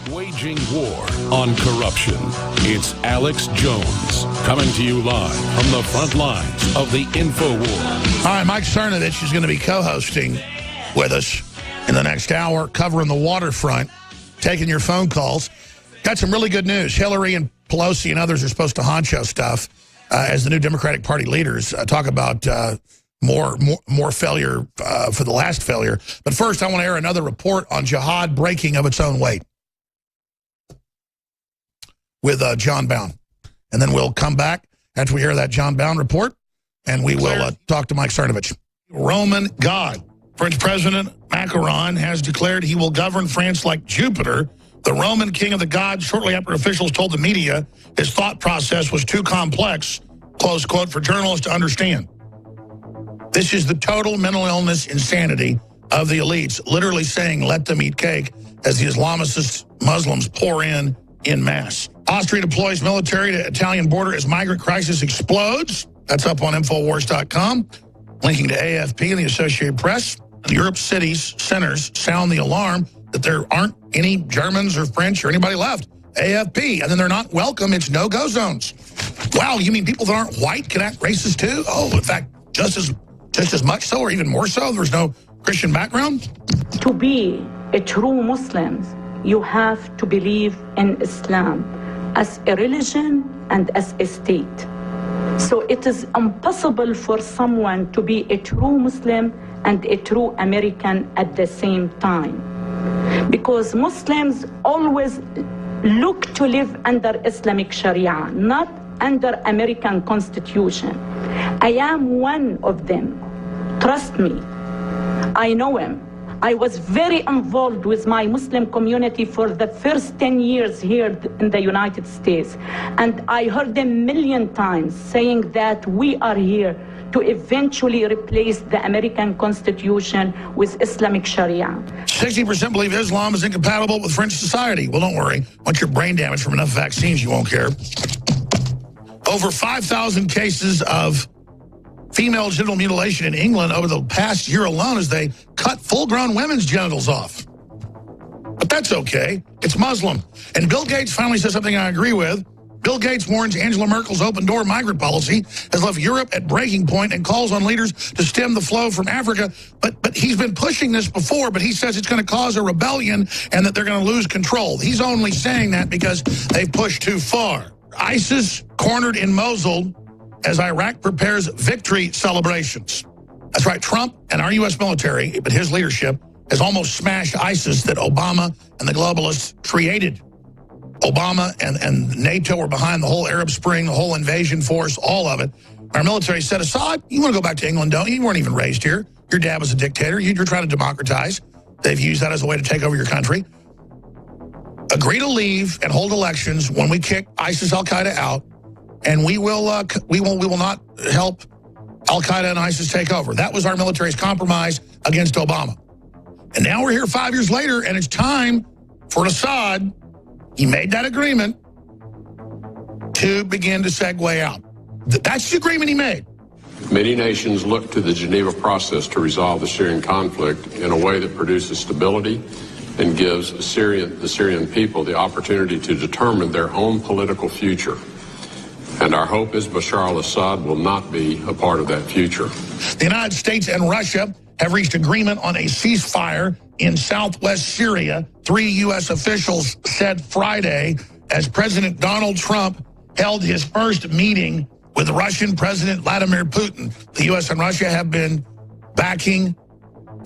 Waging war on corruption. It's Alex Jones coming to you live from the front lines of the info war. All right, Mike Cernovich is going to be co-hosting with us in the next hour, covering the waterfront, taking your phone calls. Got some really good news. Hillary and Pelosi and others are supposed to honcho stuff as the new Democratic Party leaders talk about more failure for the last failure. But first, I want to air another report on jihad breaking of its own weight with John Bound. And then we'll come back after we hear that John Bound report, and we will talk to Mike Cernovich. Roman God. French President Macron has declared he will govern France like Jupiter, the Roman king of the gods, shortly after officials told the media his thought process was too complex, close quote, for journalists to understand. This is the total mental illness insanity of the elites, literally saying, let them eat cake, as the Islamist Muslims pour in mass. Austria deploys military to Italian border as migrant crisis explodes. That's up on Infowars.com. Linking to AFP and the Associated Press. Europe's cities, centers sound the alarm that there aren't any Germans or French or anybody left. AFP, and then they're not welcome. It's no-go zones. Wow, you mean people that aren't white can act racist too? Oh, in fact, just as much so, or even more so. There's no Christian background. To be a true Muslim, you have to believe in Islam as a religion and as a state. So it is impossible for someone to be a true Muslim and a true American at the same time. Because Muslims always look to live under Islamic Sharia, not under American Constitution. I am one of them. Trust me, I know him. I was very involved with my Muslim community for the first 10 years here in the United States. And I heard them a million times saying that we are here to eventually replace the American Constitution with Islamic Sharia. 60% believe Islam is incompatible with French society. Well, don't worry. Once you're brain damaged from enough vaccines, you won't care. Over 5,000 cases of female genital mutilation in England over the past year alone as they cut full-grown women's genitals off. But that's okay. It's Muslim. And Bill Gates finally says something I agree with. Bill Gates warns Angela Merkel's open-door migrant policy has left Europe at breaking point and calls on leaders to stem the flow from Africa. But he's been pushing this before, but he says it's going to cause a rebellion and that they're going to lose control. He's only saying that because they've pushed too far. ISIS cornered in Mosul as Iraq prepares victory celebrations. That's right, Trump and our U.S. military, but his leadership, has almost smashed ISIS that Obama and the globalists created. Obama and NATO were behind the whole Arab Spring, the whole invasion force, all of it. Our military said, Assad, you want to go back to England, don't you? You weren't even raised here. Your dad was a dictator. You're trying to democratize. They've used that as a way to take over your country. Agree to leave and hold elections when we kick ISIS, Al-Qaeda out, and we will not help Al-Qaeda and ISIS take over. That was our military's compromise against Obama. And now we're here 5 years later, and it's time for Assad. He made that agreement to begin to segue out. That's the agreement he made. Many nations look to the Geneva process to resolve the Syrian conflict in a way that produces stability and gives the Syrian people the opportunity to determine their own political future. And our hope is Bashar al-Assad will not be a part of that future. The United States and Russia have reached agreement on a ceasefire in southwest Syria, 3 U.S. officials said Friday, as President Donald Trump held his first meeting with Russian President Vladimir Putin. The U.S. and Russia have been backing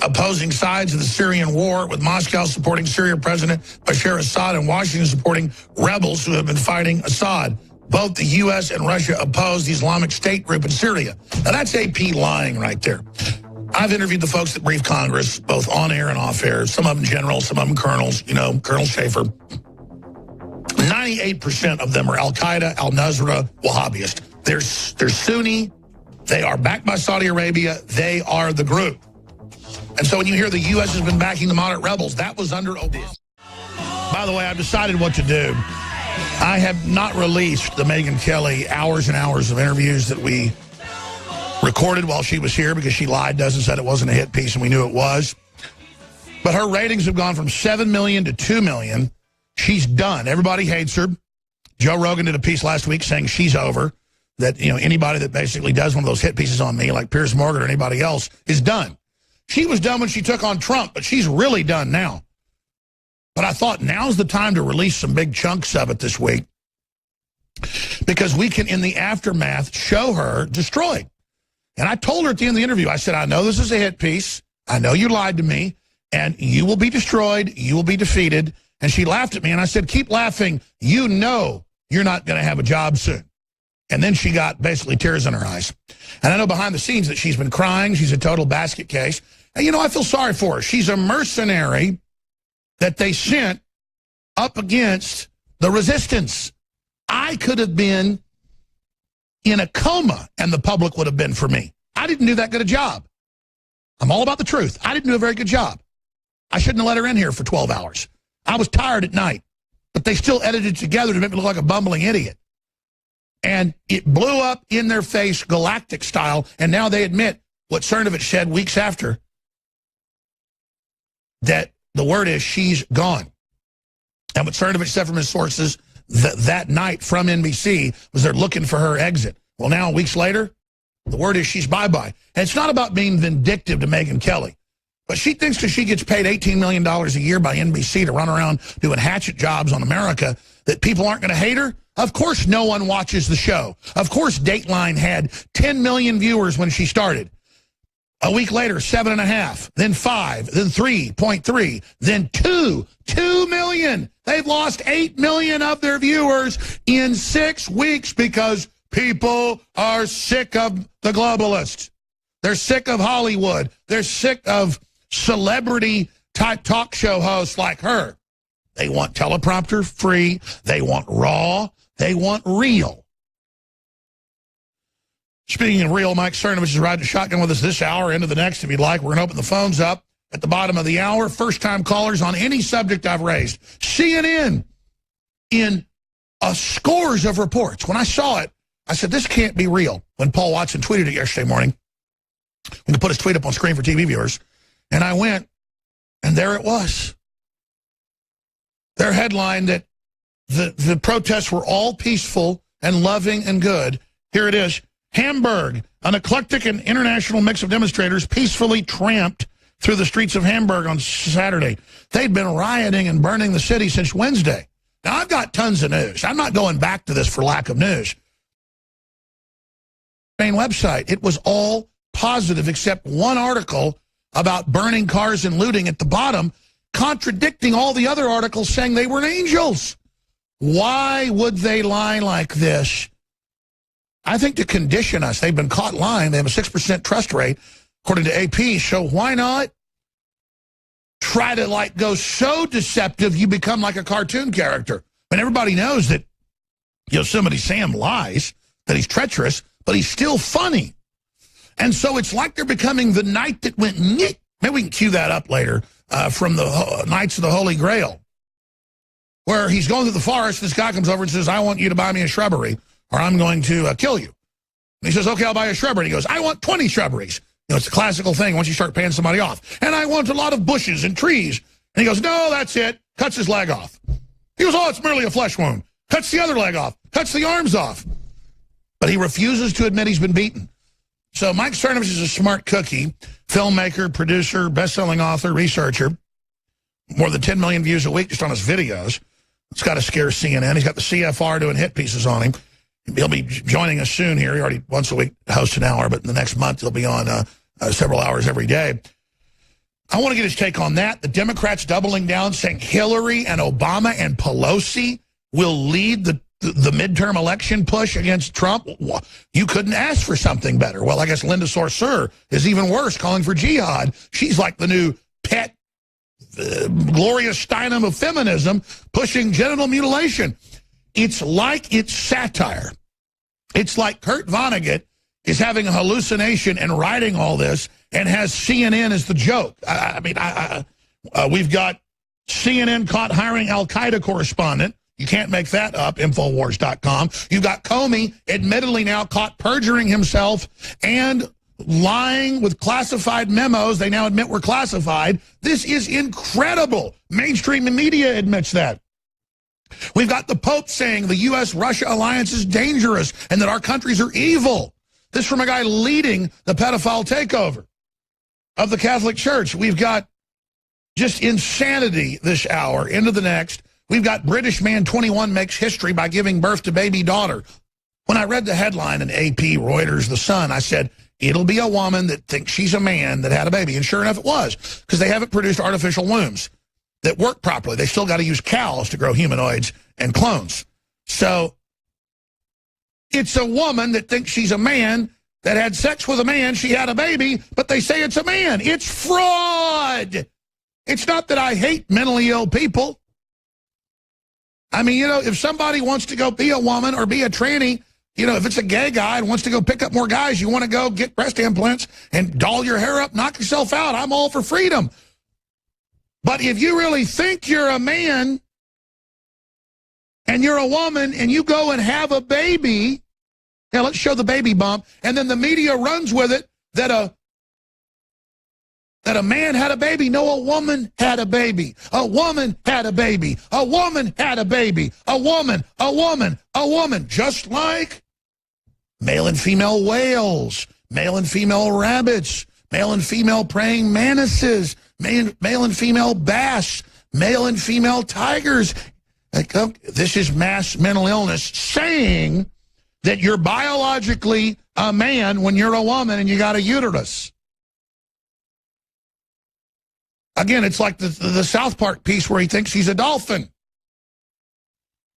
opposing sides of the Syrian war, with Moscow supporting Syria President Bashar Assad and Washington supporting rebels who have been fighting Assad. Both the U.S. and Russia oppose the Islamic State group in Syria. Now, that's AP lying right there. I've interviewed the folks that brief Congress, both on air and off air, some of them generals, some of them colonels, Colonel Schaefer. 98% of them are Al-Qaeda, Al-Nusra, Wahhabist. They're Sunni. They are backed by Saudi Arabia. They are the group. And so when you hear the U.S. has been backing the moderate rebels, that was under Obama. By the way, I've decided what to do. I have not released the Megyn Kelly hours and hours of interviews that we recorded while she was here because she lied to us and said it wasn't a hit piece, and we knew it was. But her ratings have gone from 7 million to 2 million. She's done. Everybody hates her. Joe Rogan did a piece last week saying she's over. That, you know, anybody that basically does one of those hit pieces on me, like Piers Morgan or anybody else, is done. She was done when she took on Trump, but she's really done now. But I thought now's the time to release some big chunks of it this week, because we can, in the aftermath, show her destroyed. And I told her at the end of the interview, I said, I know this is a hit piece. I know you lied to me, and you will be destroyed. You will be defeated. And she laughed at me, and I said, keep laughing. You know you're not going to have a job soon. And then she got basically tears in her eyes. And I know behind the scenes that she's been crying. She's a total basket case. And, you know, I feel sorry for her. She's a mercenary that they sent up against the resistance. I could have been in a coma, and the public would have been for me. I didn't do that good a job. I'm all about the truth. I didn't do a very good job. I shouldn't have let her in here for 12 hours. I was tired at night. But they still edited it together to make me look like a bumbling idiot. And it blew up in their face, galactic style, and now they admit what Cernovich said weeks after, that the word is she's gone. And what Cernovich said from his sources that night from NBC was they're looking for her exit. Well, now, weeks later, the word is she's bye-bye. And it's not about being vindictive to Megyn Kelly, but she thinks that she gets paid $18 million a year by NBC to run around doing hatchet jobs on America, that people aren't going to hate her. Of course no one watches the show. Of course Dateline had 10 million viewers when she started. A week later, 7.5, then 5, then 3.3, then 2 million. They've lost 8 million of their viewers in 6 weeks because people are sick of the globalists. They're sick of Hollywood. They're sick of celebrity-type talk show hosts like her. They want teleprompter free. They want raw. They want real. Speaking of real, Mike Cernovich is riding shotgun with us this hour, into the next if you'd like. We're going to open the phones up at the bottom of the hour. First-time callers on any subject I've raised. CNN, in scores of reports. When I saw it, I said, this can't be real. When Paul Watson tweeted it yesterday morning, we can put his tweet up on screen for TV viewers. And I went, and there it was. Their headline that the protests were all peaceful and loving and good. Here it is. Hamburg, an eclectic and international mix of demonstrators peacefully tramped through the streets of Hamburg on Saturday. They'd been rioting and burning the city since Wednesday. Now, I've got tons of news. I'm not going back to this for lack of news. Main website, it was all positive except one article about burning cars and looting at the bottom, contradicting all the other articles saying they were angels. Why would they lie like this? I think to condition us. They've been caught lying. They have a 6% trust rate, according to AP. So why not try to, like, go so deceptive you become like a cartoon character? And everybody knows that Yosemite Sam lies, that he's treacherous, but he's still funny. And so it's like they're becoming the knight that went neat. Maybe we can cue that up later from the Knights of the Holy Grail, where he's going through the forest. This guy comes over and says, I want you to buy me a shrubbery, or I'm going to kill you. And he says, okay, I'll buy a shrubbery. And he goes, I want 20 shrubberies. You know, it's a classical thing once you start paying somebody off. And I want a lot of bushes and trees. And he goes, no, that's it. Cuts his leg off. He goes, oh, it's merely a flesh wound. Cuts the other leg off. Cuts the arms off. But he refuses to admit he's been beaten. So Mike Cernovich is a smart cookie, filmmaker, producer, best-selling author, researcher. More than 10 million views a week just on his videos. It's got to scare CNN. He's got the CFR doing hit pieces on him. He'll be joining us soon here. He already once a week hosts an hour, but in the next month he'll be on several hours every day. I want to get his take on that. The Democrats doubling down, saying Hillary and Obama and Pelosi will lead the midterm election push against Trump. You couldn't ask for something better. Well, I guess Linda Sarsour is even worse, calling for jihad. She's like the new pet Gloria Steinem of feminism, pushing genital mutilation. It's like it's satire. It's like Kurt Vonnegut is having a hallucination and writing all this and has CNN as the joke. We've got CNN caught hiring Al-Qaeda correspondent. You can't make that up, Infowars.com. You've got Comey, admittedly now caught perjuring himself and lying with classified memos. They now admit were classified. This is incredible. Mainstream media admits that. We've got the Pope saying the U.S.-Russia alliance is dangerous and that our countries are evil. This from a guy leading the pedophile takeover of the Catholic Church. We've got just insanity this hour into the next. We've got British man 21 makes history by giving birth to baby daughter. When I read the headline in AP, Reuters, The Sun, I said, it'll be a woman that thinks she's a man that had a baby. And sure enough, it was, because they haven't produced artificial wombs that work properly. They still got to use cows to grow humanoids and clones. So it's a woman that thinks she's a man that had sex with a man. She had a baby, but they say it's a man. It's fraud. It's not that I hate mentally ill people. I mean, you know, if somebody wants to go be a woman or be a tranny, you know, if it's a gay guy and wants to go pick up more guys, you want to go get breast implants and doll your hair up, knock yourself out. I'm all for freedom. But if you really think you're a man and you're a woman and you go and have a baby, now let's show the baby bump, and then the media runs with it that a man had a baby. No, a woman had a baby. A woman had a baby. A woman had a baby. A woman, a woman, a woman. Just like male and female whales, male and female rabbits, male and female praying mantises, male and female bass, male and female tigers. This is mass mental illness saying that you're biologically a man when you're a woman and you got a uterus. Again, it's like the South Park piece where he thinks he's a dolphin.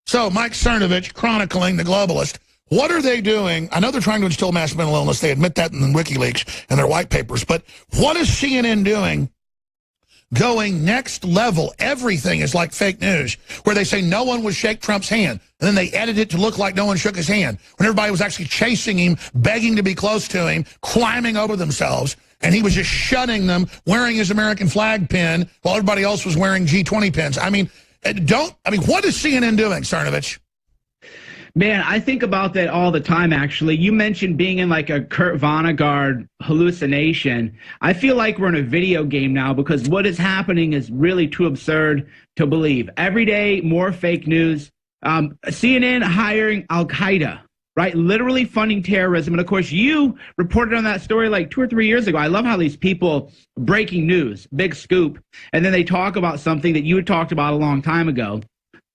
So Mike Cernovich, chronicling the globalist, what are they doing? I know they're trying to instill mass mental illness. They admit that in WikiLeaks and their white papers. But what is CNN doing? Going next level. Everything is like fake news, where they say no one would shake Trump's hand. And then they edit it to look like no one shook his hand, when everybody was actually chasing him, begging to be close to him, climbing over themselves. And he was just shunning them, wearing his American flag pin, while everybody else was wearing G20 pins. I mean, what is CNN doing, Cernovich? Man, I think about that all the time, actually. You mentioned being in like a Kurt Vonnegut hallucination. I feel like we're in a video game now, because what is happening is really too absurd to believe. Every day, more fake news. CNN hiring Al-Qaeda, right? Literally funding terrorism. And of course, you reported on that story like 2 or 3 years ago. I love how these people, breaking news, big scoop, and then they talk about something that you had talked about a long time ago.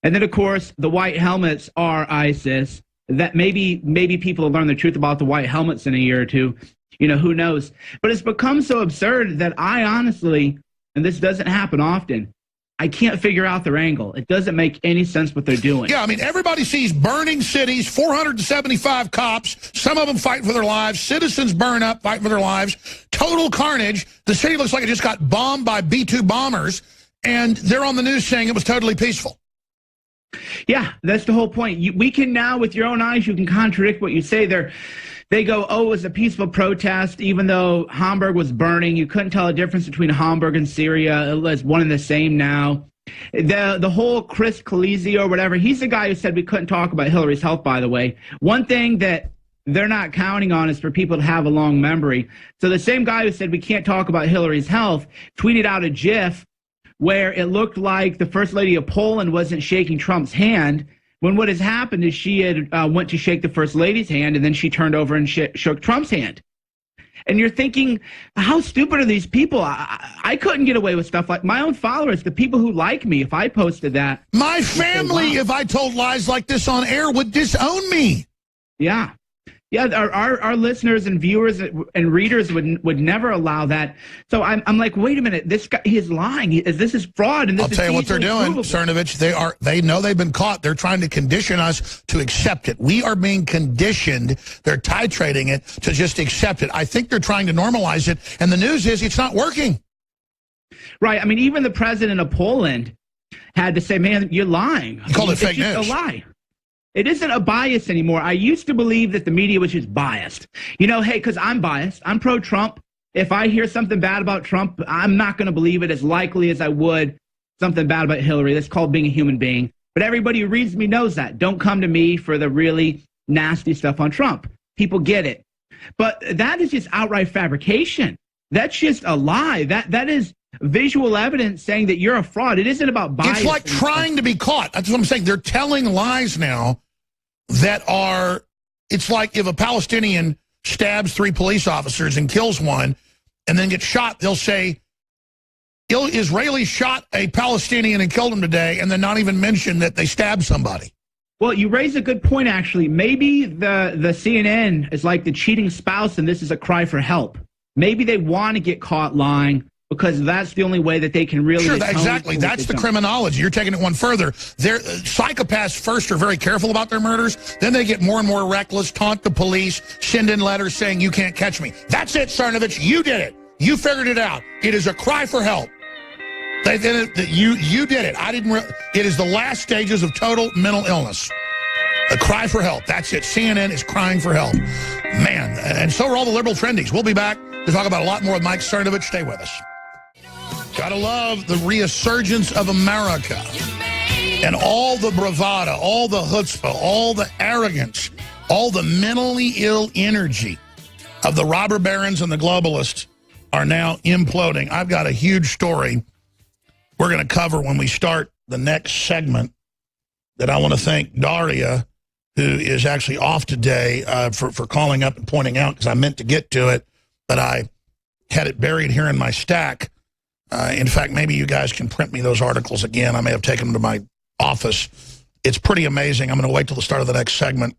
And then, of course, the white helmets are ISIS. That maybe people will learn the truth about the white helmets in a year or two. You know, who knows? But it's become so absurd that I honestly, and this doesn't happen often, I can't figure out their angle. It doesn't make any sense what they're doing. Yeah, I mean, everybody sees burning cities, 475 cops, some of them fighting for their lives, citizens burn up, fighting for their lives, total carnage. The city looks like it just got bombed by B-2 bombers, and they're on the news saying it was totally peaceful. Yeah, that's the whole point. We can now, with your own eyes, you can contradict what you say. They go, oh, it was a peaceful protest, even though Hamburg was burning. You couldn't tell a difference between Hamburg and Syria. It's one and the same now. The whole Chris Khaleesi or whatever, he's the guy who said we couldn't talk about Hillary's health, by the way. One thing that they're not counting on is for people to have a long memory. So the same guy who said we can't talk about Hillary's health tweeted out a GIF where it looked like the First Lady of Poland wasn't shaking Trump's hand, when what has happened is she had went to shake the First Lady's hand, and then she turned over and shook Trump's hand. And you're thinking, how stupid are these people? I couldn't get away with stuff like my own followers, the people who like me, if I posted that. My family, if I told lies like this on air, would disown me. Yeah. Yeah, our listeners and viewers and readers would never allow that. So I'm like, wait a minute, this guy, he's lying. This is fraud. And this I'll tell you what they're doing, Cernovich. They know they've been caught. They're trying to condition us to accept it. We are being conditioned. They're titrating it to just accept it. I think they're trying to normalize it. And the news is it's not working. Right. I mean, even the president of Poland had to say, man, you're lying. He called it fake news. It's a lie. It isn't a bias anymore. I used to believe that the media was just biased. You know, hey, because I'm biased. I'm pro-Trump. If I hear something bad about Trump, I'm not going to believe it as likely as I would something bad about Hillary. That's called being a human being. But everybody who reads me knows that. Don't come to me for the really nasty stuff on Trump. People get it. But that is just outright fabrication. That's just a lie. That is visual evidence saying that you're a fraud. It isn't about bias. It's like trying to be caught. That's what I'm saying. They're telling lies now that are, it's like if a Palestinian stabs 3 police officers and kills one and then gets shot, they'll say, Israelis shot a Palestinian and killed him today, and then not even mention that they stabbed somebody. Well, you raise a good point, actually. Maybe the CNN is like the cheating spouse, and this is a cry for help. Maybe they want to get caught lying because that's the only way that they can really... Sure, exactly. That's the criminology. You're taking it one further. Psychopaths first are very careful about their murders. Then they get more and more reckless, taunt the police, send in letters saying, you can't catch me. That's it, Cernovich. You did it. You figured it out. It is a cry for help. You did it. I didn't. It is the last stages of total mental illness. A cry for help. That's it. CNN is crying for help. Man, and so are all the liberal trendies. We'll be back to talk about a lot more with Mike Cernovich. Stay with us. Gotta love the resurgence of America and all the bravado, all the chutzpah, all the arrogance, all the mentally ill energy of the robber barons and the globalists are now imploding. I've got a huge story we're going to cover when we start the next segment that I want to thank Daria, who is actually off today, for calling up and pointing out, because I meant to get to it, but I had it buried here in my stack. In fact, maybe you guys can print me those articles again. I may have taken them to my office. It's pretty amazing. I'm going to wait till the start of the next segment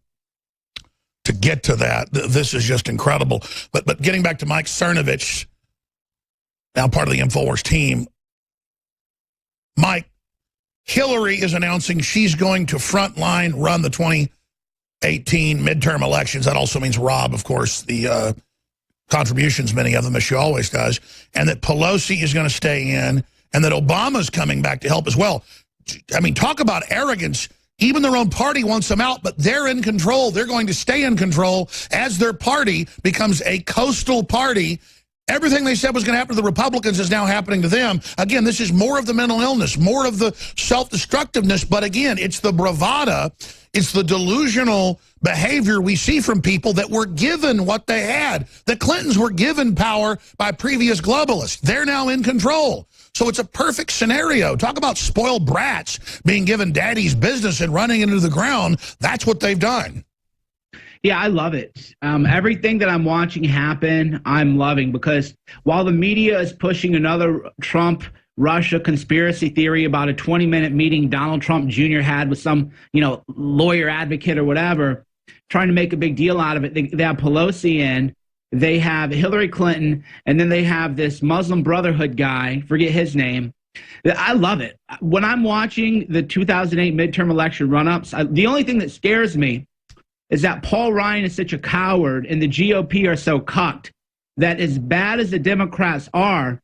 to get to that. This is just incredible. But getting back to Mike Cernovich, now part of the InfoWars team, Mike, Hillary is announcing she's going to frontline run the 2018 midterm elections. That also means rob, of course, the contributions, many of them, as she always does, and that Pelosi is going to stay in, and that Obama's coming back to help as well. I mean, talk about arrogance. Even their own party wants them out, but they're in control. They're going to stay in control as their party becomes a coastal party. Everything they said was going to happen to the Republicans is now happening to them. Again, this is more of the mental illness, more of the self-destructiveness. But again, it's the bravada, it's the delusional behavior we see from people that were given what they had. The Clintons were given power by previous globalists. They're now in control. So it's a perfect scenario. Talk about spoiled brats being given daddy's business and running into the ground. That's what they've done. Yeah, I love it. Everything that I'm watching happen, I'm loving, because while the media is pushing another Trump-Russia conspiracy theory about a 20-minute meeting Donald Trump Jr. had with some, lawyer advocate or whatever, trying to make a big deal out of it, they have Pelosi in, they have Hillary Clinton, and then they have this Muslim Brotherhood guy, forget his name. I love it. When I'm watching the 2008 midterm election run-ups, the only thing that scares me is that Paul Ryan is such a coward and the GOP are so cucked that, as bad as the Democrats are,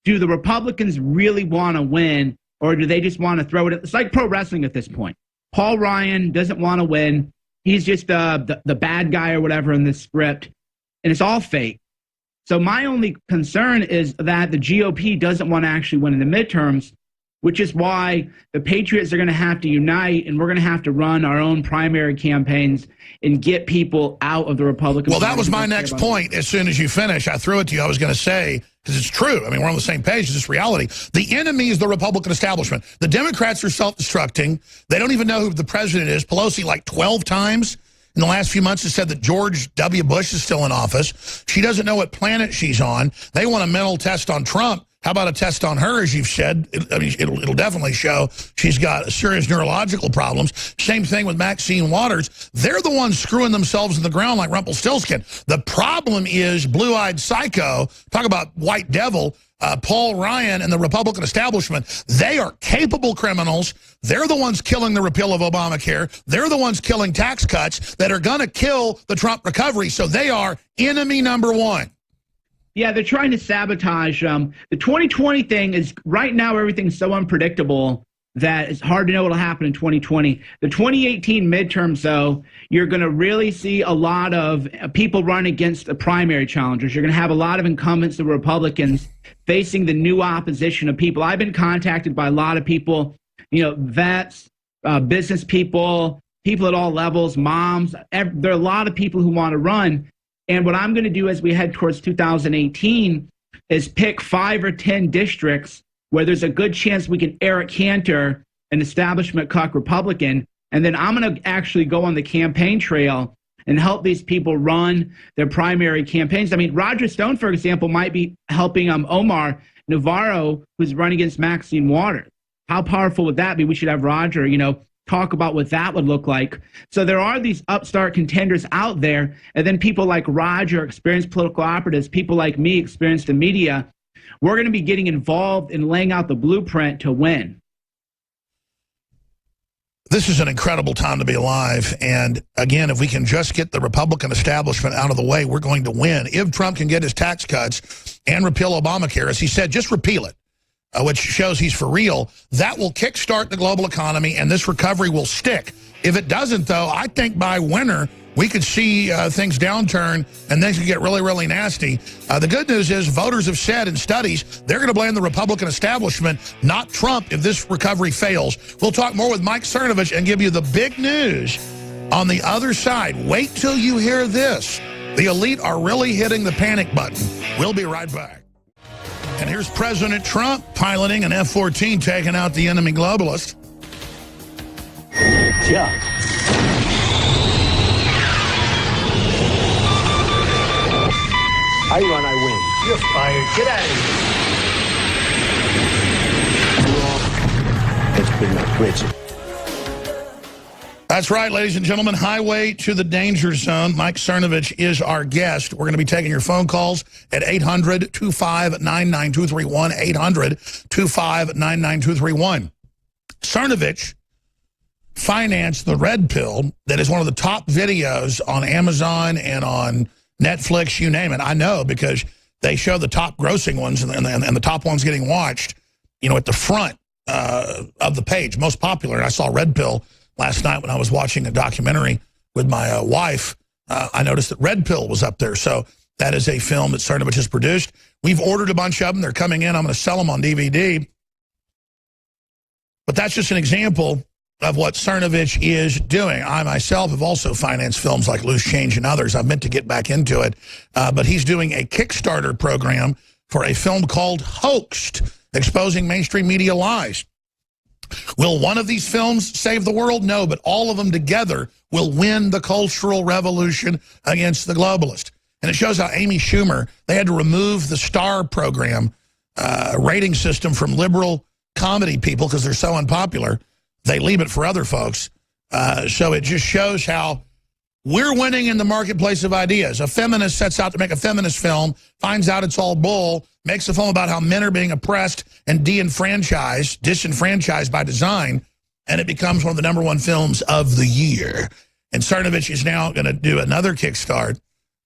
do the Republicans really want to win, or do they just want to throw it? It's like pro wrestling at this point. Paul Ryan doesn't want to win. He's just the bad guy or whatever in the script, and it's all fake. So my only concern is that the GOP doesn't want to actually win in the midterms, which is why the Patriots are going to have to unite, and we're going to have to run our own primary campaigns and get people out of the Republican Party. Well, that was my next point. As soon as you finish, I threw it to you. I was going to say, because it's true. I mean, we're on the same page. It's just reality. The enemy is the Republican establishment. The Democrats are self-destructing. They don't even know who the president is. Pelosi, like 12 times in the last few months, has said that George W. Bush is still in office. She doesn't know what planet she's on. They want a mental test on Trump. How about a test on her, as you've said? It'll definitely show she's got serious neurological problems. Same thing with Maxine Waters. They're the ones screwing themselves in the ground like Rumpelstiltskin. The problem is blue-eyed psycho, talk about white devil, Paul Ryan and the Republican establishment. They are capable criminals. They're the ones killing the repeal of Obamacare. They're the ones killing tax cuts that are going to kill the Trump recovery. So they are enemy number one. Yeah, they're trying to sabotage. The 2020 thing is, right now, everything's so unpredictable that it's hard to know what will happen in 2020. The 2018 midterms, though, you're going to really see a lot of people run against the primary challengers. You're going to have a lot of incumbents, the Republicans, facing the new opposition of people. I've been contacted by a lot of people, vets, business people at all levels, moms. There are a lot of people who want to run. And what I'm going to do as we head towards 2018 is pick 5 or 10 districts where there's a good chance we can Eric Cantor, an establishment cuck Republican, and then I'm going to actually go on the campaign trail and help these people run their primary campaigns. I mean, Roger Stone, for example, might be helping Omar Navarro, who's running against Maxine Waters. How powerful would that be? We should have Roger, talk about what that would look like. So there are these upstart contenders out there, and then people like Roger, experienced political operatives, people like me, experienced in media. We're going to be getting involved in laying out the blueprint to win. This is an incredible time to be alive. And again, if we can just get the Republican establishment out of the way, we're going to win. If Trump can get his tax cuts and repeal Obamacare, as he said, just repeal it, which shows he's for real, that will kickstart the global economy and this recovery will stick. If it doesn't, though, I think by winter, we could see things downturn and things could get really, really nasty. The good news is voters have said in studies they're going to blame the Republican establishment, not Trump, if this recovery fails. We'll talk more with Mike Cernovich and give you the big news on the other side. Wait till you hear this. The elite are really hitting the panic button. We'll be right back. And here's President Trump piloting an F-14 taking out the enemy globalist. Yeah. I run, I win. You're fired. Get out of here. It's been my pleasure. That's right, ladies and gentlemen. Highway to the danger zone. Mike Cernovich is our guest. We're going to be taking your phone calls at 800-259-9231, 800-259-9231. Cernovich financed the Red Pill that is one of the top videos on Amazon and on Netflix, you name it. I know because they show the top grossing ones and the top ones getting watched, at the front of the page, most popular. And I saw Red Pill last night when I was watching a documentary with my wife. I noticed that Red Pill was up there. So that is a film that Cernovich has produced. We've ordered a bunch of them. They're coming in. I'm going to sell them on DVD. But that's just an example of what Cernovich is doing. I myself have also financed films like Loose Change and others. I've meant to get back into it. But he's doing a Kickstarter program for a film called Hoaxed, exposing mainstream media lies. Will one of these films save the world? No, but all of them together will win the cultural revolution against the globalist. And it shows how Amy Schumer, they had to remove the STAR program rating system from liberal comedy people because they're so unpopular. They leave it for other folks. So it just shows how we're winning in the marketplace of ideas. A feminist sets out to make a feminist film, finds out it's all bull, makes a film about how men are being oppressed and disenfranchised by design, and it becomes one of the #1 films of the year. And Cernovich is now going to do another Kickstart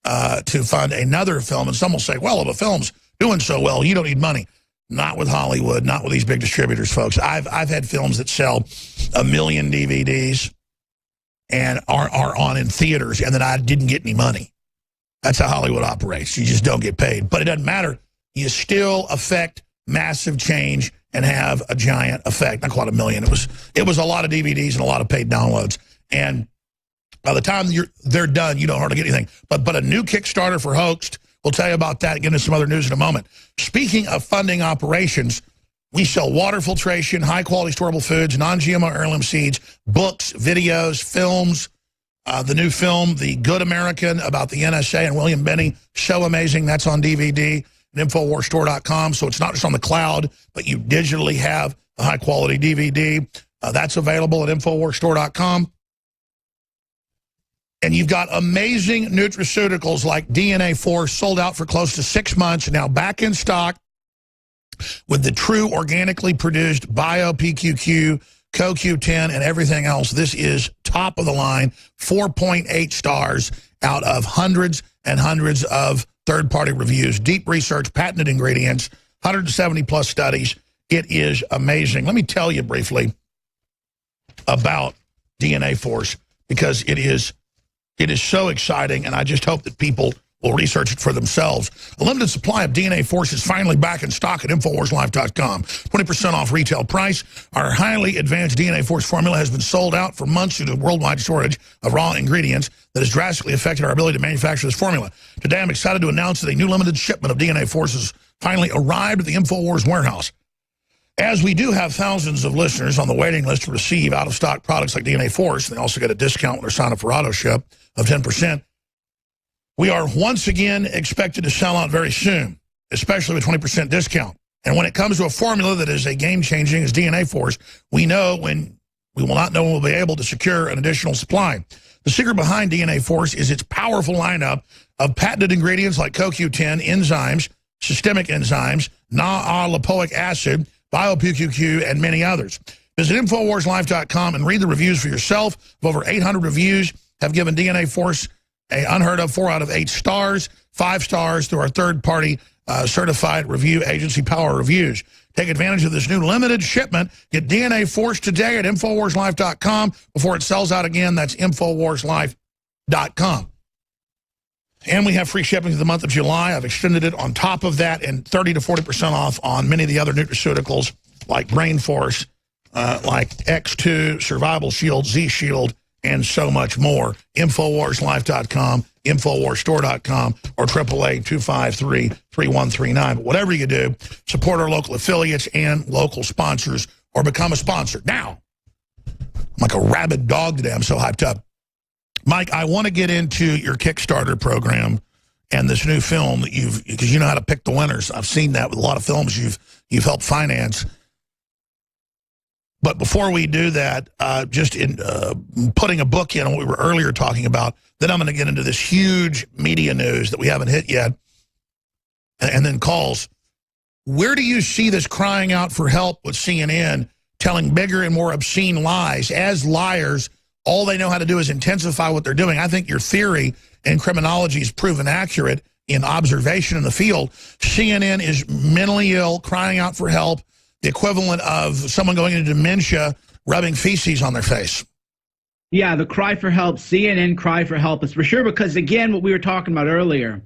to fund another film. And some will say, well, if a film's doing so well, you don't need money. Not with Hollywood, not with these big distributors, folks. I've had films that sell 1 million DVDs and are on in theaters, and then I didn't get any money. That's how Hollywood operates. You just don't get paid. But it doesn't matter. You still affect massive change and have a giant effect. Not quite 1 million. It was a lot of DVDs and a lot of paid downloads. And by the time they're done, you don't hardly get anything. But a new Kickstarter for Hoaxed. We'll tell you about that and get into some other news in a moment. Speaking of funding operations, we sell water filtration, high-quality storable foods, non-GMO heirloom seeds, books, videos, films. The new film, The Good American, about the NSA and William Benny, so amazing. That's on DVD at InfoWarsStore.com. So it's not just on the cloud, but you digitally have a high-quality DVD. That's available at InfoWarsStore.com. And you've got amazing nutraceuticals like DNA Force, sold out for close to 6 months, now back in stock with the true organically produced Bio PQQ, CoQ10, and everything else. This is top of the line, 4.8 stars out of hundreds and hundreds of third-party reviews, deep research, patented ingredients, 170-plus studies. It is amazing. Let me tell you briefly about DNA Force because it is so exciting, and I just hope that people will research it for themselves. A limited supply of DNA Force is finally back in stock at InfoWarsLife.com. 20% off retail price. Our highly advanced DNA Force formula has been sold out for months due to worldwide shortage of raw ingredients that has drastically affected our ability to manufacture this formula. Today, I'm excited to announce that a new limited shipment of DNA Force has finally arrived at the InfoWars warehouse. As we do have thousands of listeners on the waiting list to receive out-of-stock products like DNA Force, they also get a discount when they sign up for AutoShip of 10%. We are once again expected to sell out very soon, especially with 20% discount. And when it comes to a formula that is a game-changing as DNA Force, we know when we will not know when we'll be able to secure an additional supply. The secret behind DNA Force is its powerful lineup of patented ingredients like CoQ10, enzymes, systemic enzymes, na-lipoic acid, bio-PQQ, and many others. Visit InfoWarsLife.com and read the reviews for yourself. Over 800 reviews have given DNA Force a unheard of 4 out of 8 stars, 5 stars through our third-party certified review agency, Power Reviews. Take advantage of this new limited shipment. Get DNA Force today at InfoWarsLife.com before it sells out again. That's InfoWarsLife.com. And we have free shipping through the month of July. I've extended it on top of that, and 30 to 40% off on many of the other nutraceuticals like Brain Force, like X2, Survival Shield, Z Shield, and so much more. InfoWarsLife.com, InfoWarsStore.com, or 888-253-3139. But whatever you do, support our local affiliates and local sponsors, or become a sponsor. Now, I'm like a rabid dog today. I'm so hyped up. Mike, I want to get into your Kickstarter program and this new film that because you know how to pick the winners. I've seen that with a lot of films you've helped finance. But before we do that, just in putting a book in what we were earlier talking about, then I'm going to get into this huge media news that we haven't hit yet, and then calls. Where do you see this crying out for help with CNN telling bigger and more obscene lies? As liars, all they know how to do is intensify what they're doing. I think your theory in criminology is proven accurate in observation in the field. CNN is mentally ill, crying out for help, the equivalent of someone going into dementia, rubbing feces on their face. Yeah, the cry for help, CNN cry for help is for sure, because again, what we were talking about earlier,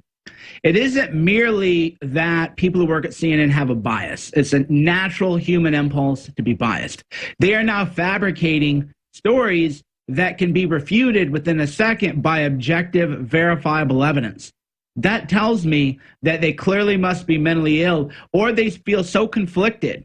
it isn't merely that people who work at CNN have a bias. It's a natural human impulse to be biased. They are now fabricating stories that can be refuted within a second by objective, verifiable evidence. That tells me that they clearly must be mentally ill, or they feel so conflicted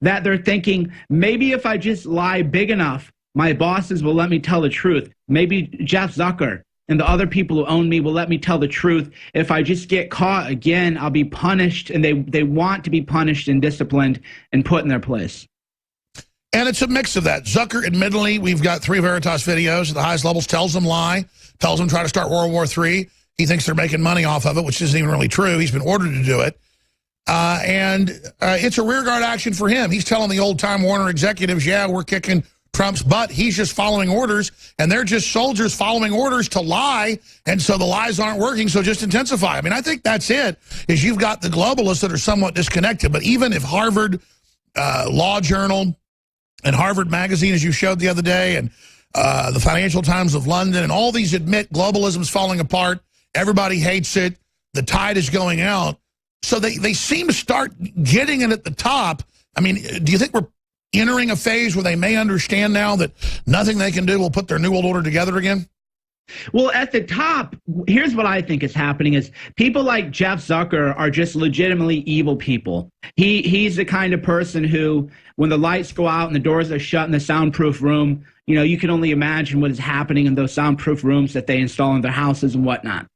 that they're thinking, maybe if I just lie big enough, my bosses will let me tell the truth. Maybe Jeff Zucker and the other people who own me will let me tell the truth. If I just get caught again, I'll be punished, and they want to be punished and disciplined and put in their place. And it's a mix of that. Zucker, admittedly, we've got 3 Veritas videos at the highest levels, tells them lie, tells them try to start World War III. He thinks they're making money off of it, which isn't even really true. He's been ordered to do it. And it's a rearguard action for him. He's telling the old-time Warner executives, yeah, we're kicking Trump's butt. He's just following orders, and they're just soldiers following orders to lie, and so the lies aren't working, so just intensify. I mean, I think that's it, is you've got the globalists that are somewhat disconnected. But even if Harvard Law Journal and Harvard Magazine, as you showed the other day, and the Financial Times of London, and all these admit globalism's falling apart, everybody hates it, the tide is going out, so they seem to start getting it at the top. I mean, do you think we're entering a phase where they may understand now that nothing they can do will put their New World Order together again? Well, at the top, here's what I think is happening is people like Jeff Zucker are just legitimately evil people. He's the kind of person who, when the lights go out and the doors are shut in the soundproof room, you know, you can only imagine what is happening in those soundproof rooms that they install in their houses and whatnot.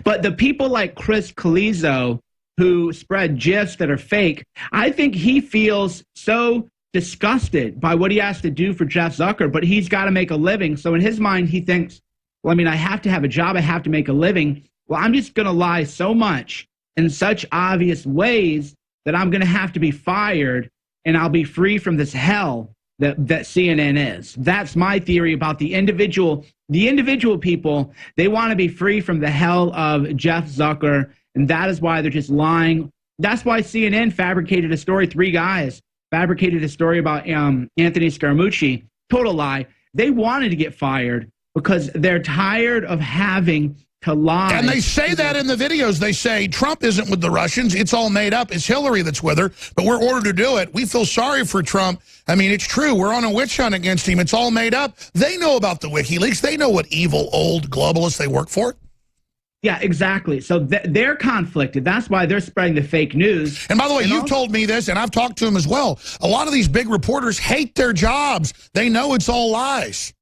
But the people like Chris Calizzo, who spread GIFs that are fake, I think he feels so disgusted by what he has to do for Jeff Zucker, but he's got to make a living. So in his mind, he thinks, well, I mean, I have to have a job. I have to make a living. Well, I'm just going to lie so much in such obvious ways that I'm going to have to be fired, and I'll be free from this hell that CNN is. That's my theory about the individual people. They want to be free from the hell of Jeff Zucker, and that is why they're just lying. That's why CNN fabricated a story. 3 guys fabricated a story about Anthony Scaramucci. Total lie. They wanted to get fired because they're tired of having to lie. And they say that in the videos. They say Trump isn't with the Russians. It's all made up. It's Hillary that's with her, but we're ordered to do it. We feel sorry for Trump. I mean, it's true. We're on a witch hunt against him. It's all made up. They know about the WikiLeaks. They know what evil old globalists they work for. Yeah, exactly. So they're conflicted. That's why they're spreading the fake news. And by the way, you've told me this, and I've talked to them as well. A lot of these big reporters hate their jobs. They know it's all lies.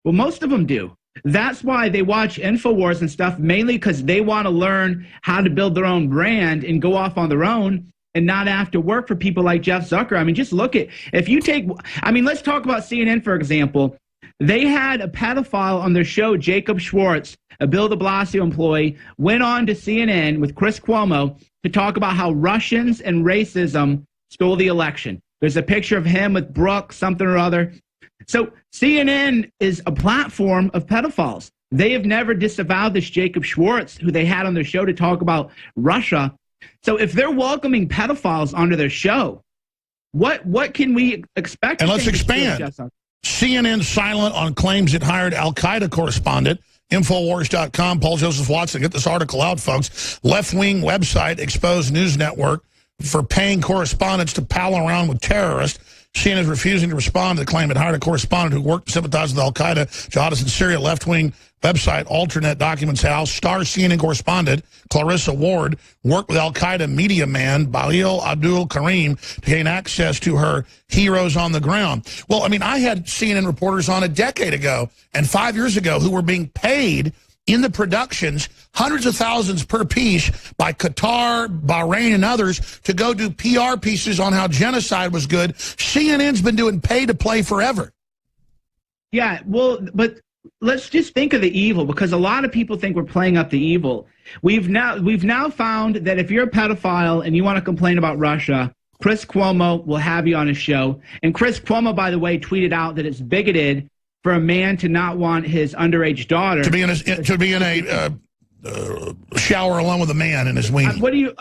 Well, most of them do. That's why they watch InfoWars and stuff, mainly because they want to learn how to build their own brand and go off on their own and not have to work for people like Jeff Zucker. I mean, just look at, if you take, I mean, let's talk about CNN, for example. They had a pedophile on their show, Jacob Schwartz, a Bill de Blasio employee, went on to CNN with Chris Cuomo to talk about how Russians and racism stole the election. There's a picture of him with Brooke, something or other. So CNN is a platform of pedophiles. They have never disavowed this Jacob Schwartz, who they had on their show to talk about Russia. So if they're welcoming pedophiles onto their show, what can we expect? And let's expand. CNN silent on claims it hired al-Qaeda correspondent. Infowars.com, Paul Joseph Watson. Get this article out, folks. Left-wing website exposed news network for paying correspondents to pal around with terrorists. CNN is refusing to respond to the claim it hired a correspondent who worked to sympathize with al-Qaeda jihadists in Syria. Left-wing website Alternate documents how star CNN correspondent Clarissa Ward worked with al-Qaeda media man Balil Abdul Karim to gain access to her heroes on the ground. Well, I mean, I had CNN reporters on a decade ago and 5 years ago who were being paid in the productions, hundreds of thousands per piece by Qatar, Bahrain, and others to go do PR pieces on how genocide was good. CNN's been doing pay-to-play forever. Yeah, well, but let's just think of the evil, because a lot of people think we're playing up the evil. We've now found that if you're a pedophile and you want to complain about Russia, Chris Cuomo will have you on his show. And Chris Cuomo, by the way, tweeted out that it's bigoted for a man to not want his underage daughter to be in a shower alone with a man in his weenie.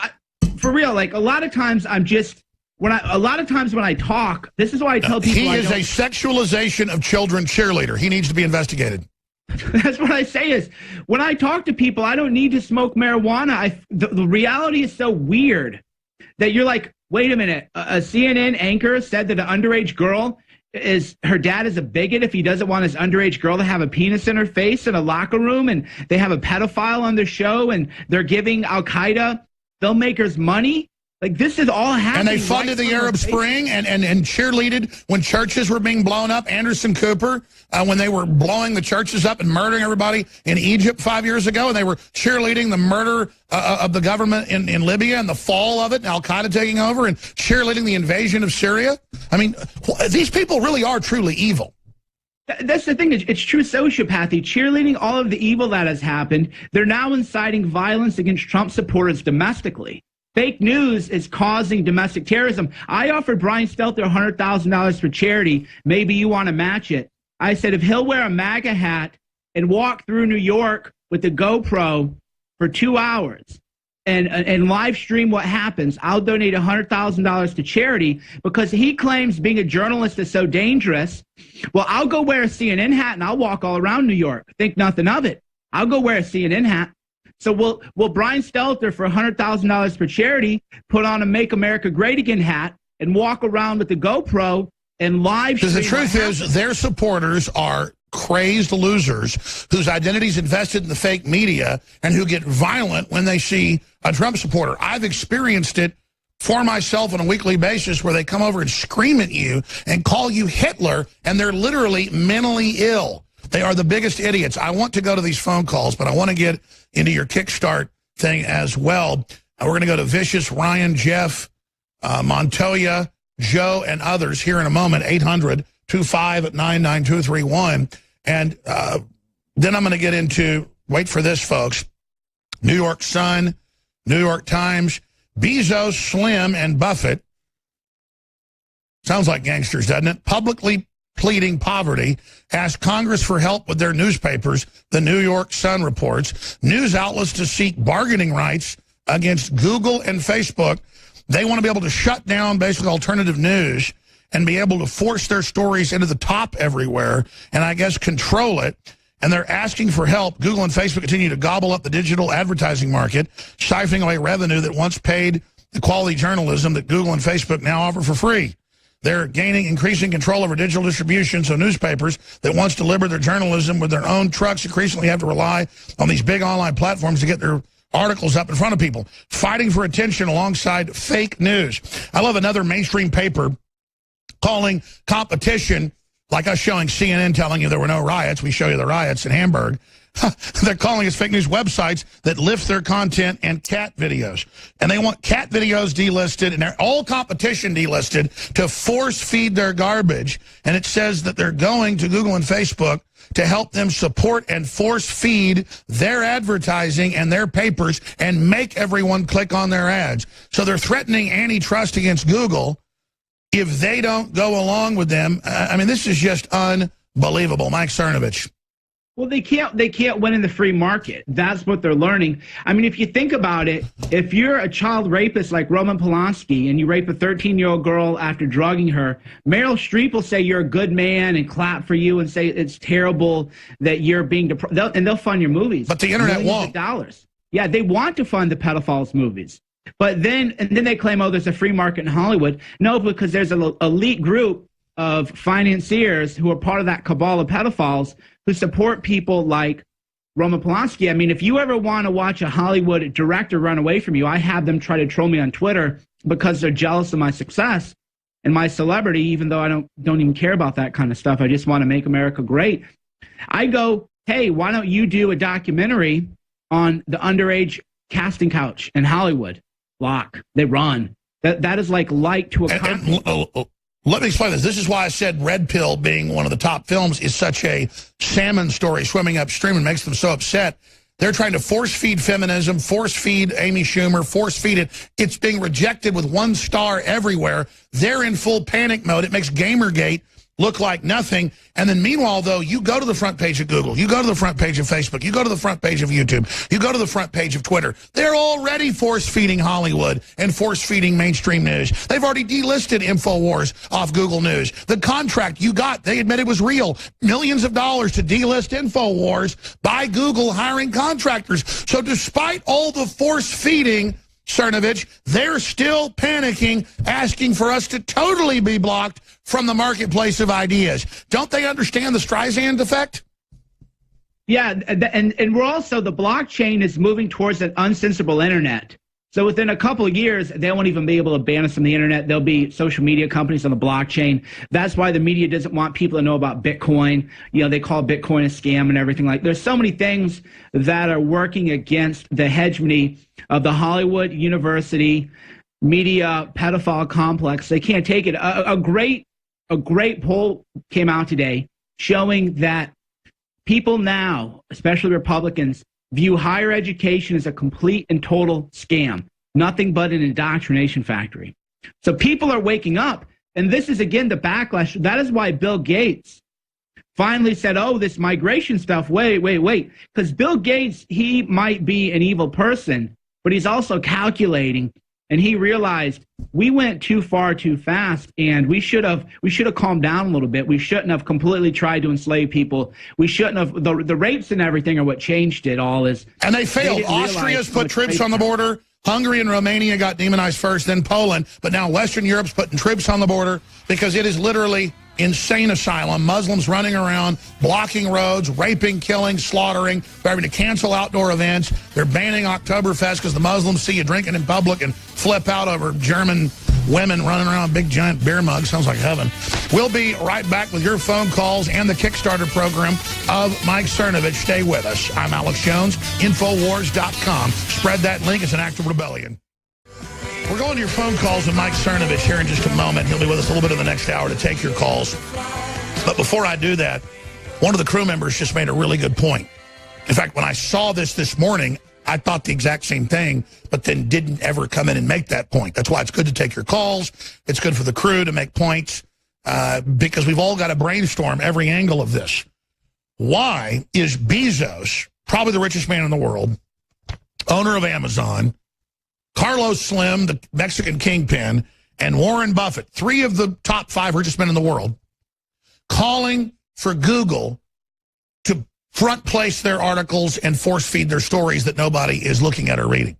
For real? Like, a lot of times when I talk, this is why I tell people he is a sexualization of children cheerleader. He needs to be investigated. That's what I say is, when I talk to people, I don't need to smoke marijuana. The reality is so weird that you're like, wait a minute, a CNN anchor said that an underage girl her dad is a bigot if he doesn't want his underage girl to have a penis in her face in a locker room, and they have a pedophile on their show, and they're giving al-Qaeda filmmakers money. Like, this is all happening. And they funded the Arab Spring and cheerleaded when churches were being blown up. Anderson Cooper, when they were blowing the churches up and murdering everybody in Egypt 5 years ago, and they were cheerleading the murder of the government in Libya and the fall of it, and al-Qaeda taking over, and cheerleading the invasion of Syria. I mean, these people really are truly evil. That's the thing. It's true sociopathy, cheerleading all of the evil that has happened. They're now inciting violence against Trump supporters domestically. Fake news is causing domestic terrorism. I offered Brian Stelter $100,000 for charity. Maybe you want to match it. I said, if he'll wear a MAGA hat and walk through New York with a GoPro for 2 hours and live stream what happens, I'll donate $100,000 to charity, because he claims being a journalist is so dangerous. Well, I'll go wear a CNN hat and I'll walk all around New York. Think nothing of it. I'll go wear a CNN hat. So will Brian Stelter, for $100,000 for charity, put on a Make America Great Again hat and walk around with the GoPro and live stream? Because the truth is, their supporters are crazed losers whose identity's invested in the fake media and who get violent when they see a Trump supporter. I've experienced it for myself on a weekly basis, where they come over and scream at you and call you Hitler, and they're literally mentally ill. They are the biggest idiots. I want to go to these phone calls, but I want to get into your Kickstart thing as well. We're going to go to Vicious, Ryan, Jeff, Montoya, Joe, and others here in a moment. 800-25-99231. And then I'm going to get into, wait for this, folks, New York Sun, New York Times, Bezos, Slim, and Buffett. Sounds like gangsters, doesn't it? Publicly pleading poverty, asked Congress for help with their newspapers, the New York Sun reports. News outlets to seek bargaining rights against Google and Facebook. They want to be able to shut down basically alternative news and be able to force their stories into the top everywhere and, I guess, control it. and they're asking for help. Google and Facebook continue to gobble up the digital advertising market, siphoning away revenue that once paid the quality journalism that Google and Facebook now offer for free. They're gaining increasing control over digital distribution, so newspapers that once delivered their journalism with their own trucks increasingly have to rely on these big online platforms to get their articles up in front of people, fighting for attention alongside fake news. I love another mainstream paper calling competition, like us showing CNN telling you there were no riots. We show you the riots in Hamburg. They're calling us fake news websites that lift their content and cat videos. And they want cat videos delisted and they're all competition delisted to force feed their garbage. And it says that they're going to Google and Facebook to help them support and force feed their advertising and their papers and make everyone click on their ads. So they're threatening antitrust against Google if they don't go along with them. I mean, this is just unbelievable. Mike Cernovich. Well, they can't win in the free market. That's what they're learning. I mean, if you think about it, if you're a child rapist like Roman Polanski and you rape a 13-year-old girl after drugging her, Meryl Streep will say you're a good man and clap for you and say it's terrible that you're being deprived, and they'll fund your movies. But the internet millions won't. of dollars. Yeah, they want to fund the pedophiles' movies. But then they claim, oh, there's a free market in Hollywood. No, because there's an elite group of financiers who are part of that cabal of pedophiles who support people like Roman Polanski. I mean, if you ever want to watch a Hollywood director run away from you, I have them try to troll me on Twitter because they're jealous of my success and my celebrity, even though I don't even care about that kind of stuff. I just want to make America great. I go, hey, why don't you do a documentary on the underage casting couch in Hollywood? Block. They run. That is like light to a Let me explain this. This is why I said Red Pill, being one of the top films, is such a salmon story swimming upstream and makes them so upset. They're trying to force feed feminism, force feed Amy Schumer, force feed it. It's being rejected with 1 star everywhere. They're in full panic mode. It makes Gamergate look like nothing. And then meanwhile, though, you go to the front page of Google, you go to the front page of Facebook, you go to the front page of YouTube, you go to the front page of Twitter. They're already force-feeding Hollywood and force-feeding mainstream news. They've already delisted InfoWars off Google News. The contract you got, they admitted was real. Millions of dollars to delist InfoWars by Google hiring contractors. So despite all the force-feeding, Cernovich, they're still panicking, asking for us to totally be blocked from the marketplace of ideas. Don't they understand the Streisand effect? Yeah, and we're also, the blockchain is moving towards an uncensorable internet. So within a couple of years, they won't even be able to ban us from the internet. There'll be social media companies on the blockchain. That's why the media doesn't want people to know about Bitcoin. You know, they call Bitcoin a scam and everything like. There's so many things that are working against the hegemony of the Hollywood University media pedophile complex. They can't take it. A great poll came out today showing that people now, especially Republicans, view higher education as a complete and total scam, nothing but an indoctrination factory. So people are waking up, and this is, again, the backlash. That is why Bill Gates finally said, oh, this migration stuff, wait. Because Bill Gates, he might be an evil person, but he's also calculating, and he realized we went too far too fast, and we should have calmed down a little bit. We shouldn't have completely tried to enslave people. We shouldn't have. The rapes and everything are what changed it all. And they failed. Austria's put troops on the border. Hungary and Romania got demonized first, then Poland. But now Western Europe's putting troops on the border because it is literally insane asylum. Muslims running around, blocking roads, raping, killing, slaughtering. They're having to cancel outdoor events. They're banning Oktoberfest because the Muslims see you drinking in public and flip out over German women running around big giant beer mugs. Sounds like heaven. We'll be right back with your phone calls and the Kickstarter program of Mike Cernovich. Stay with us. I'm Alex Jones, Infowars.com. Spread that link. It's an act of rebellion. We're going to your phone calls with Mike Cernovich here in just a moment. He'll be with us a little bit in the next hour to take your calls. But before I do that, one of the crew members just made a really good point. In fact, when I saw this morning, I thought the exact same thing, but then didn't ever come in and make that point. That's why it's good to take your calls. It's good for the crew to make points because we've all got to brainstorm every angle of this. Why is Bezos, probably the richest man in the world, owner of Amazon, Carlos Slim, the Mexican kingpin, and Warren Buffett, 3 of the top 5 richest men in the world, calling for Google to front place their articles and force feed their stories that nobody is looking at or reading.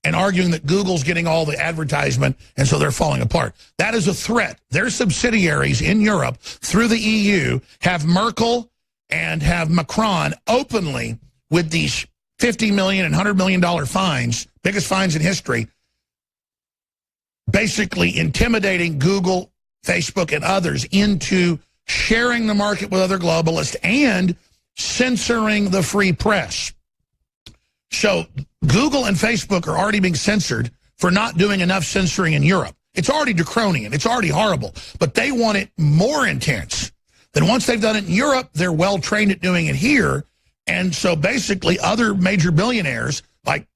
And arguing that Google's getting all the advertisement, and so they're falling apart. That is a threat. Their subsidiaries in Europe, through the EU, have Merkel and have Macron openly with these $50 million and $100 million fines, biggest fines in history, basically intimidating Google, Facebook, and others into sharing the market with other globalists and censoring the free press. So Google and Facebook are already being censored for not doing enough censoring in Europe. It's already draconian. It's already horrible. But they want it more intense. Then once they've done it in Europe, they're well trained at doing it here. And so basically other major billionaires like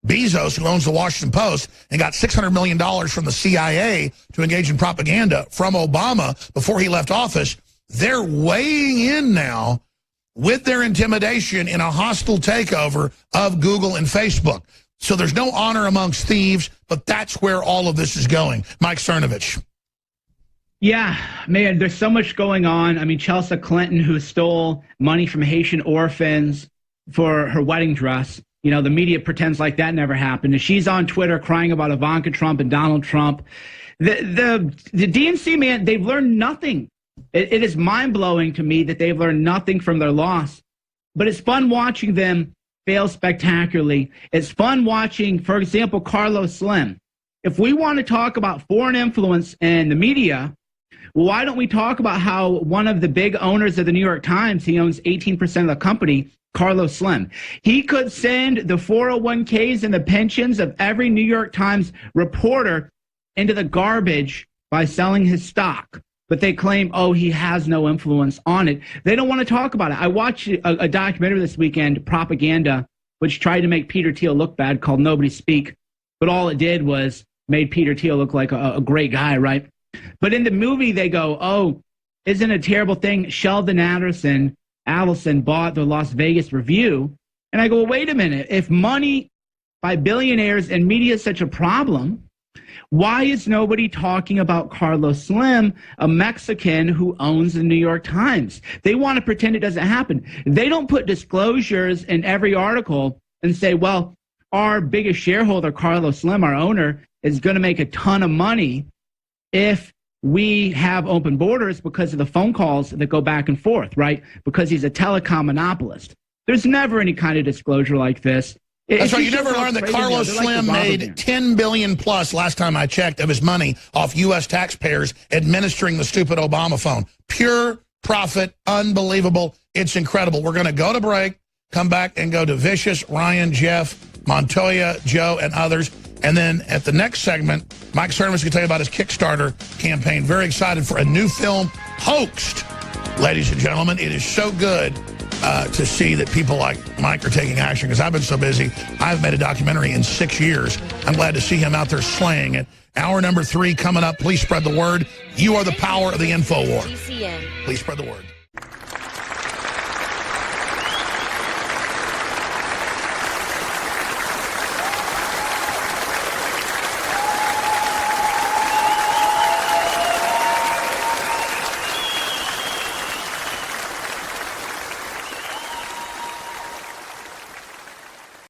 Bezos, who owns the Washington Post and got $600 million from the CIA to engage in propaganda from Obama before he left office, they're weighing in now with their intimidation in a hostile takeover of Google and Facebook. So there's no honor amongst thieves, but that's where all of this is going. Mike Cernovich. Yeah, man, there's so much going on. I mean, Chelsea Clinton, who stole money from Haitian orphans for her wedding dress. You know, the media pretends like that never happened. And she's on Twitter crying about Ivanka Trump and Donald Trump. The DNC, man, they've learned nothing. It is mind-blowing to me that they've learned nothing from their loss. But it's fun watching them fail spectacularly. It's fun watching, for example, Carlos Slim. If we want to talk about foreign influence in the media, why don't we talk about how one of the big owners of the New York Times, he owns 18% of the company, Carlos Slim. He could send the 401ks and the pensions of every New York Times reporter into the garbage by selling his stock. But they claim, oh, he has no influence on it. They don't want to talk about it. I watched a documentary this weekend, Propaganda, which tried to make Peter Thiel look bad, called Nobody Speak. But all it did was made Peter Thiel look like a great guy, right? But in the movie, they go, oh, isn't it a terrible thing? Sheldon Adelson bought the Las Vegas Review. And I go, well, wait a minute. If money by billionaires and media is such a problem, why is nobody talking about Carlos Slim, a Mexican who owns the New York Times? They want to pretend it doesn't happen. They don't put disclosures in every article and say, well, our biggest shareholder, Carlos Slim, our owner, is going to make a ton of money if we have open borders because of the phone calls that go back and forth, right? Because he's a telecom monopolist. There's never any kind of disclosure like this. That's right. You never learned that Carlos Slim made $10 billion plus, last time I checked, of his money off U.S. taxpayers administering the stupid Obama phone. Pure profit, unbelievable. It's incredible. We're going to go to break, come back and go to Vicious, Ryan, Jeff, Montoya, Joe, and others. And then at the next segment, Mike Cernovich is going to tell you about his Kickstarter campaign. Very excited for a new film, Hoaxed. Ladies and gentlemen, it is so good to see that people like Mike are taking action, because I've been so busy. I haven't made a documentary in 6 years. I'm glad to see him out there slaying it. Hour number 3 coming up. Please spread the word. You are the power of the info war. Please spread the word.